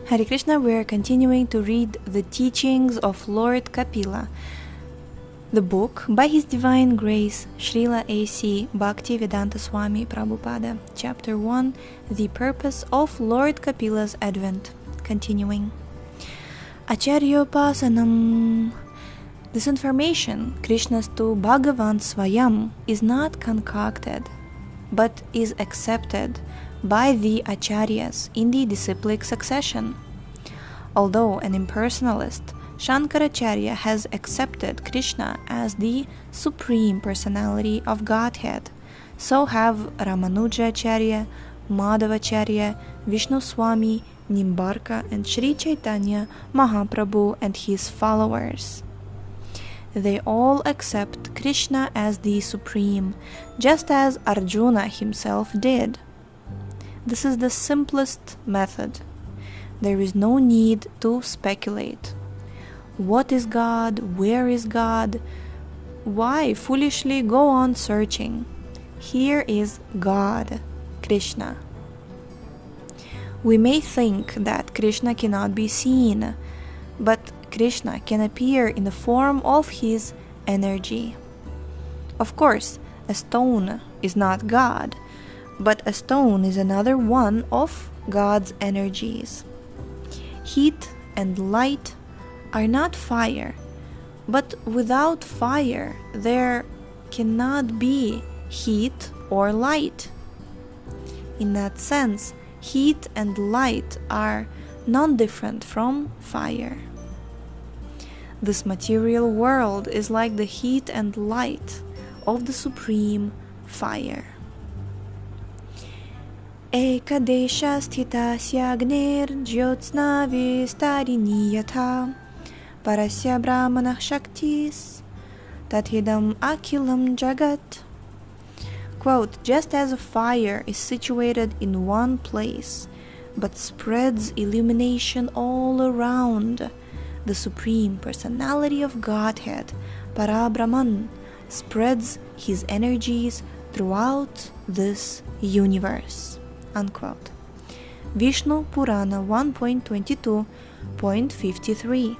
Hare Krishna, we are continuing to read the Teachings of Lord Kapila, the book by His Divine Grace Srila A.C. Bhaktivedanta Swami Prabhupada, Chapter 1, The Purpose of Lord Kapila's Advent. Continuing. Acharyopasanam. This information, Krishna's to Bhagavan Swayam, is not concocted, but is accepted by the acharyas in the disciplic succession. Although an impersonalist, Shankaracharya has accepted Krishna as the Supreme Personality of Godhead, so have Ramanujacharya, Madhavacharya, Vishnu Swami, Nimbarka, and Sri Chaitanya Mahaprabhu and his followers. They all accept Krishna as the Supreme, just as Arjuna himself did. This is the simplest method. There is no need to speculate. What is God? Where is God? Why foolishly go on searching? Here is God, Krishna. We may think that Krishna cannot be seen, but Krishna can appear in the form of his energy. Of course, a stone is not God, but a stone is another one of God's energies. Heat and light are not fire, but without fire there cannot be heat or light. In that sense, heat and light are non-different from fire. This material world is like the heat and light of the supreme fire. Ekadesha sthitasya agnir jyotsna vistarini yatha parasya brahmanah shaktis tathidam akilam jagat. Quote, just as a fire is situated in one place but spreads illumination all around, the Supreme Personality of Godhead, Parabrahman, spreads his energies throughout this universe. Unquote. Vishnu Purana 1.22.53.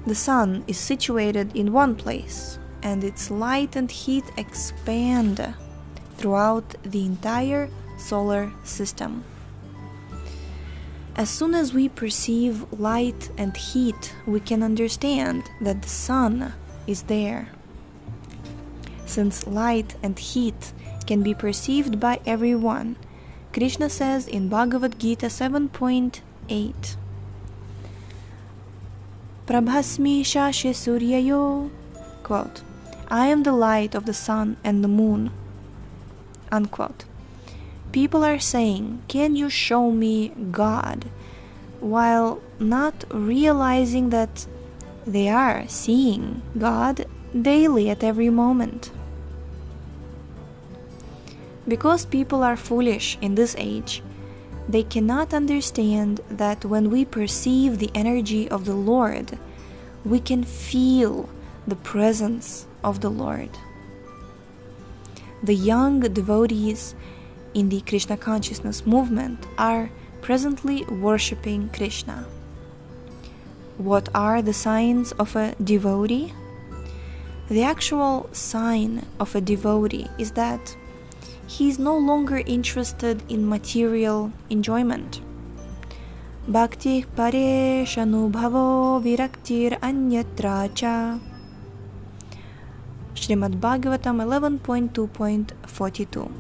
The sun is situated in one place, and its light and heat expand throughout the entire solar system. As soon as we perceive light and heat, we can understand that the sun is there. Since light and heat can be perceived by everyone, Krishna says in Bhagavad Gita 7.8, Prabhasmi Shashi Suryayo, quote, I am the light of the sun and the moon, unquote. People are saying, can you show me God? While not realizing that they are seeing God daily at every moment. Because people are foolish in this age, they cannot understand that when we perceive the energy of the Lord, we can feel the presence of the Lord. The young devotees in the Krishna consciousness movement are presently worshipping Krishna. What are the signs of a devotee? The actual sign of a devotee is that he is no longer interested in material enjoyment. Bhakti pare shanubhavo viraktir anyatra cha. Srimad-Bhagavatam 11.2.42.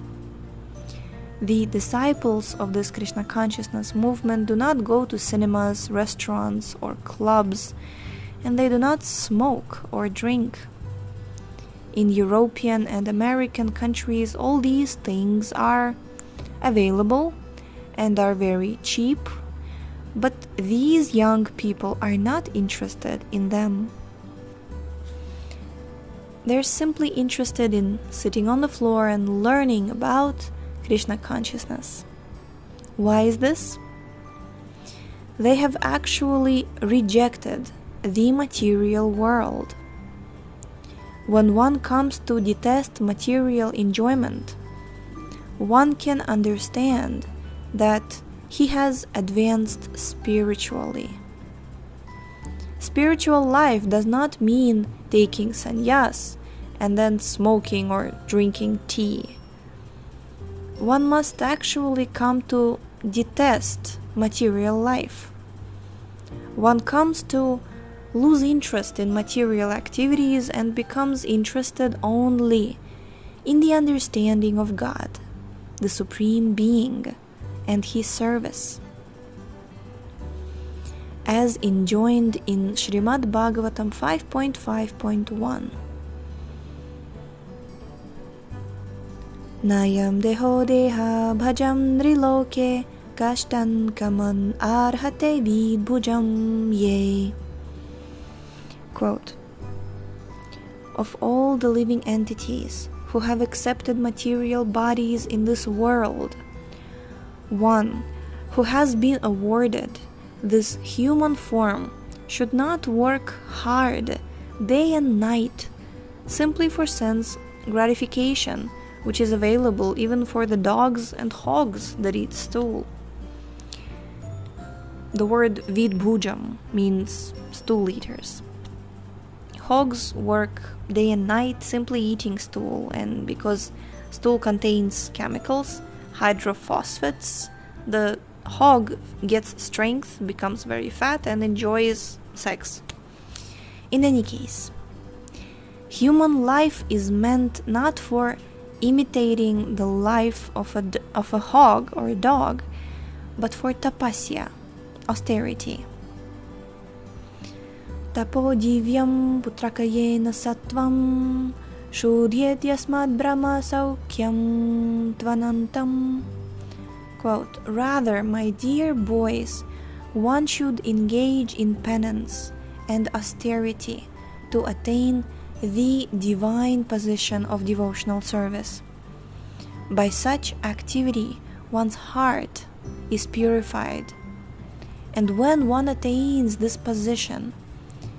The disciples of this Krishna consciousness movement do not go to cinemas, restaurants, or clubs, and they do not smoke or drink. In European and American countries, all these things are available and are very cheap, but these young people are not interested in them. They're simply interested in sitting on the floor and learning about Krishna consciousness. Why is this? They have actually rejected the material world. When one comes to detest material enjoyment, one can understand that he has advanced spiritually. Spiritual life does not mean taking sannyas and then smoking or drinking tea. One must actually come to detest material life. One comes to lose interest in material activities and becomes interested only in the understanding of God, the Supreme Being, and His service. As enjoined in Srimad-Bhagavatam 5.5.1. Nayam deho deha bhajam nriloke kashtan kaman arhate vidbhujam ye. Quote, of all the living entities who have accepted material bodies in this world, one who has been awarded this human form should not work hard day and night simply for sense gratification, which is available even for the dogs and hogs that eat stool. The word vidbhujam means stool eaters. Hogs work day and night simply eating stool, and because stool contains chemicals, hydrophosphates, the hog gets strength, becomes very fat, and enjoys sex. In any case, human life is meant not for imitating the life of a hog or a dog, but for tapasya, austerity. Tapo divyam putrakayena sattvam shudyet yasmad brahma saukyam tvanantam. Quote, rather, my dear boys, one should engage in penance and austerity to attain the divine position of devotional service. By such activity, one's heart is purified, and when one attains this position,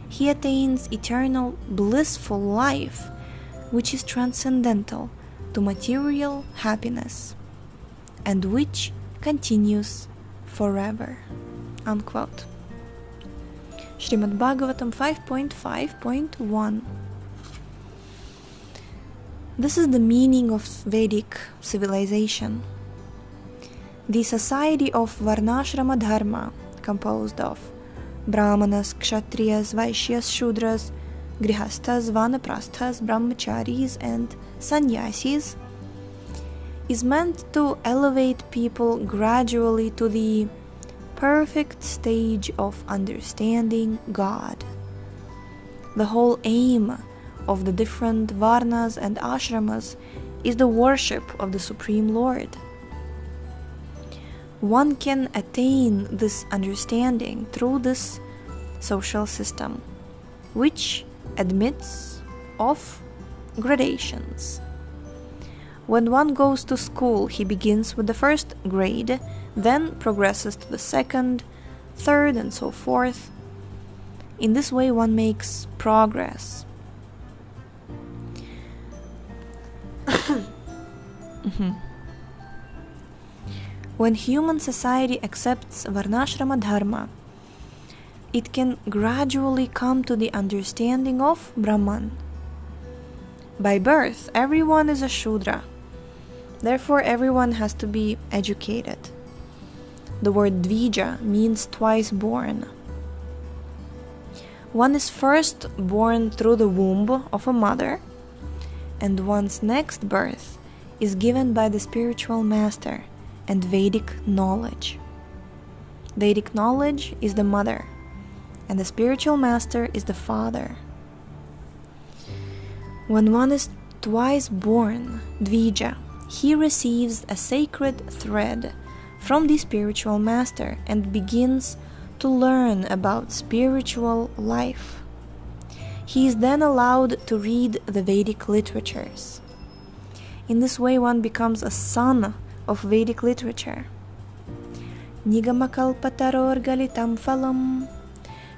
he attains eternal blissful life, which is transcendental to material happiness, and which continues forever. Unquote. Srimad-Bhagavatam 5.5.1. This is the meaning of Vedic civilization. The society of Varnashrama Dharma, composed of Brahmanas, Kshatriyas, Vaishyas, Shudras, Grihasthas, Vanaprasthas, Brahmacharis, and Sannyasis, is meant to elevate people gradually to the perfect stage of understanding God. The whole aim of the different varnas and ashramas is the worship of the Supreme Lord. One can attain this understanding through this social system, which admits of gradations. When one goes to school, he begins with the first grade, then progresses to the second, third, and so forth. In this way, one makes progress. When human society accepts Varnashrama Dharma, it can gradually come to the understanding of Brahman. By birth, everyone is a Shudra. Therefore, everyone has to be educated. The word Dvija means twice born. One is first born through the womb of a mother, and one's next birth is given by the spiritual master and Vedic knowledge. Vedic knowledge is the mother, and the spiritual master is the father. When one is twice born, Dvija, he receives a sacred thread from the spiritual master and begins to learn about spiritual life. He is then allowed to read the Vedic literatures. In this way, one becomes a son of Vedic literature. Nigamakalpataror galitam phalam.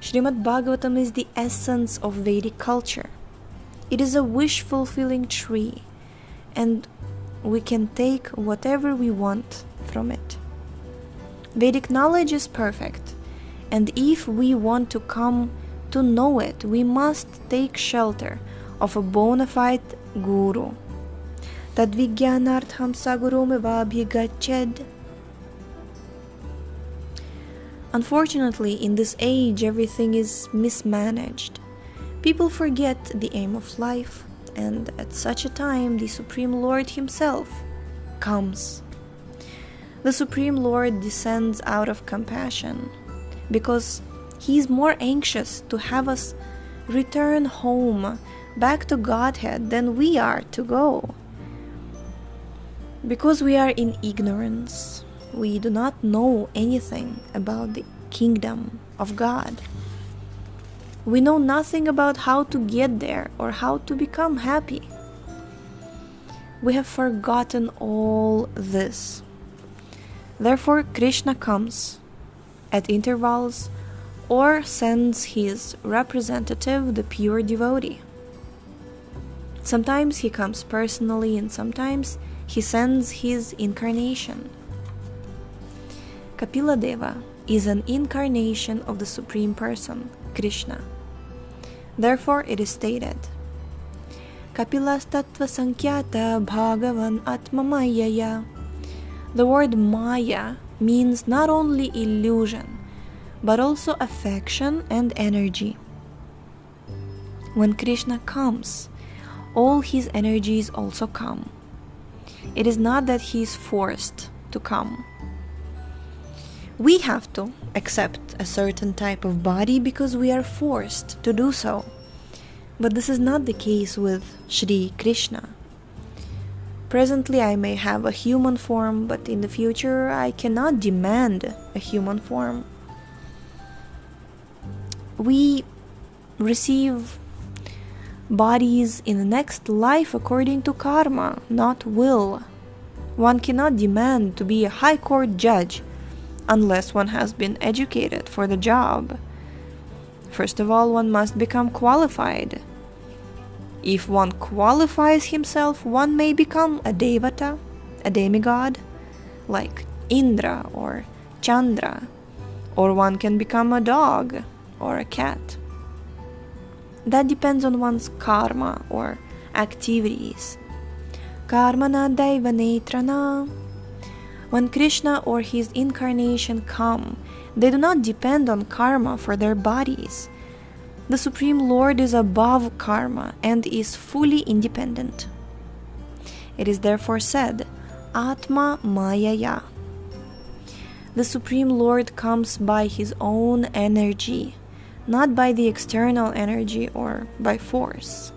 Srimad-Bhagavatam is the essence of Vedic culture. It is a wish-fulfilling tree, and we can take whatever we want from it. Vedic knowledge is perfect, and if we want to come to know it, we must take shelter of a bona fide guru. Tadvijnanartham sagurumevabhigached. Unfortunately, in this age, everything is mismanaged. People forget the aim of life, and at such a time, the Supreme Lord Himself comes. The Supreme Lord descends out of compassion, because He is more anxious to have us return home, back to Godhead, than we are to go. Because we are in ignorance, we do not know anything about the kingdom of God. We know nothing about how to get there or how to become happy. We have forgotten all this. Therefore, Krishna comes at intervals or sends his representative, the pure devotee. Sometimes he comes personally, and sometimes he sends his incarnation. Kapila Deva is an incarnation of the Supreme Person, Krishna. Therefore, it is stated, Kapilas tattva sankyata bhagavan atma mayaya. The word maya means not only illusion, but also affection and energy. When Krishna comes, all his energies also come. It is not that he is forced to come. We have to accept a certain type of body because we are forced to do so. But this is not the case with Shri Krishna. Presently I may have a human form, but in the future I cannot demand a human form. We receive bodies in the next life according to karma, not will. One cannot demand to be a high court judge unless one has been educated for the job. First of all, one must become qualified. If one qualifies himself, one may become a devata, a demigod, like Indra or Chandra, or one can become a dog or a cat. That depends on one's karma or activities. Karmana daiva netrana. When Krishna or his incarnation come, they do not depend on karma for their bodies. The Supreme Lord is above karma and is fully independent. It is therefore said, Atma Mayaya. The Supreme Lord comes by his own energy, not by the external energy or by force.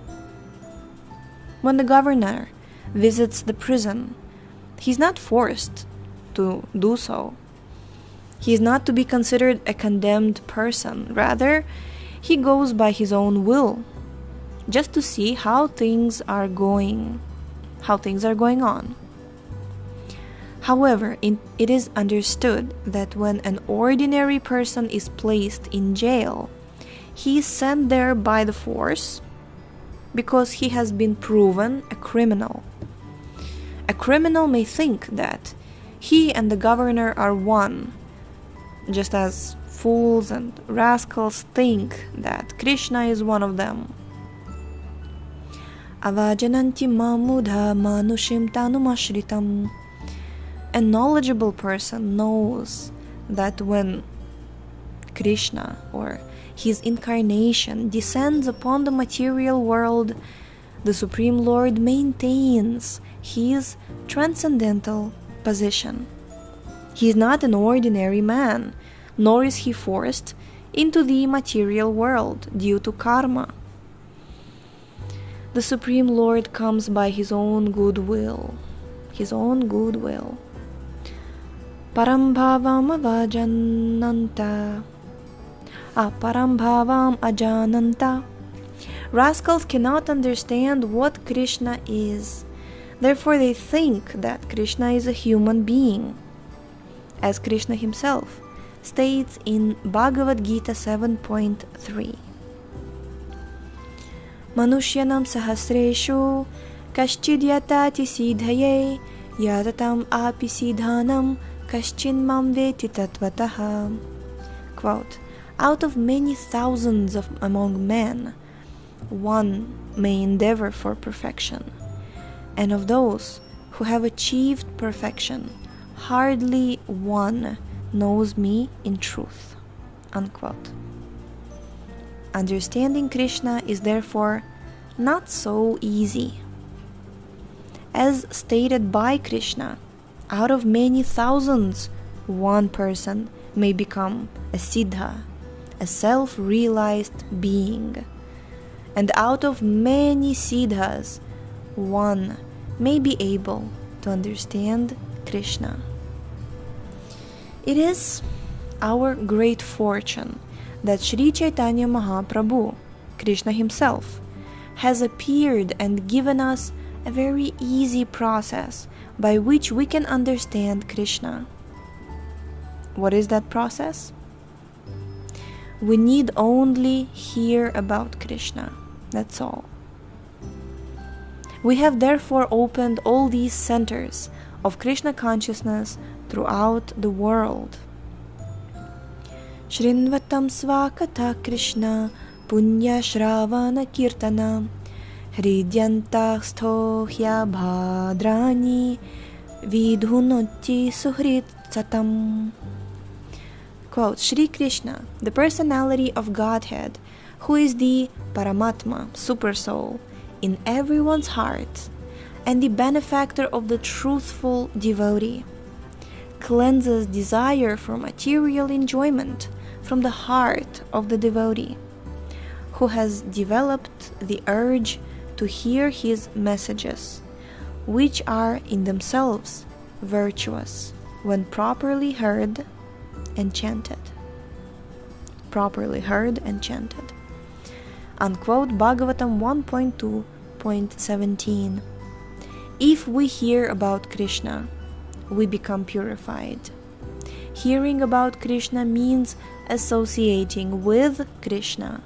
When the governor visits the prison, he is not forced to do so. He is not to be considered a condemned person. Rather, he goes by his own will, just to see how things are going on. However, it is understood that when an ordinary person is placed in jail, he is sent there by the force because he has been proven a criminal. A criminal may think that he and the governor are one, just as fools and rascals think that Krishna is one of them. Avajananti mamudha manushim tanumashritam. A knowledgeable person knows that when Krishna or his incarnation descends upon the material world, the Supreme Lord maintains his transcendental position. He is not an ordinary man, nor is he forced into the material world due to karma. The Supreme Lord comes by his own goodwill. Parambhavam ajananta. Rascals cannot understand what Krishna is. Therefore they think that Krishna is a human being. As Krishna himself states in Bhagavad Gita 7.3. Manushyanam sahasreshu kaschidyatati siddhaye yadatam api siddhanam kaschin mam veti tatvataha. Quote, out of many thousands among men, one may endeavor for perfection, and of those who have achieved perfection, hardly one knows me in truth. Unquote. Understanding Krishna is therefore not so easy. As stated by Krishna, out of many thousands, one person may become a siddha, a self-realized being. And out of many siddhas, one may be able to understand Krishna. It is our great fortune that Sri Chaitanya Mahaprabhu, Krishna himself, has appeared and given us a very easy process by which we can understand Krishna. What is that process? We need only hear about Krishna. That's all. We have therefore opened all these centers of Krishna consciousness throughout the world. Shrinvatam svakata Krishna punya shravana kirtana hridyantah sthohya bhadrani vidhunoti suhrit satam. Quote, Shri Krishna, the personality of Godhead, who is the Paramatma, Supersoul, in everyone's heart, and the benefactor of the truthful devotee, cleanses desire for material enjoyment from the heart of the devotee, who has developed the urge to hear his messages, which are in themselves virtuous when properly heard and chanted. Properly heard and chanted. Unquote, Bhagavatam 1.2.17. If we hear about Krishna, we become purified. Hearing about Krishna means associating with Krishna.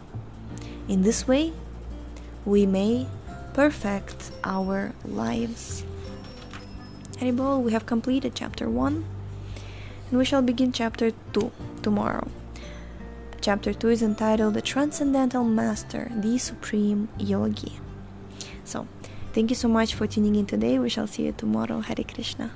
In this way, we may perfect our lives. Haribol, we have completed chapter 1, and we shall begin chapter 2 tomorrow. Chapter 2 is entitled The Transcendental Master, the Supreme Yogi. So, thank you so much for tuning in today. We shall see you tomorrow. Hare Krishna.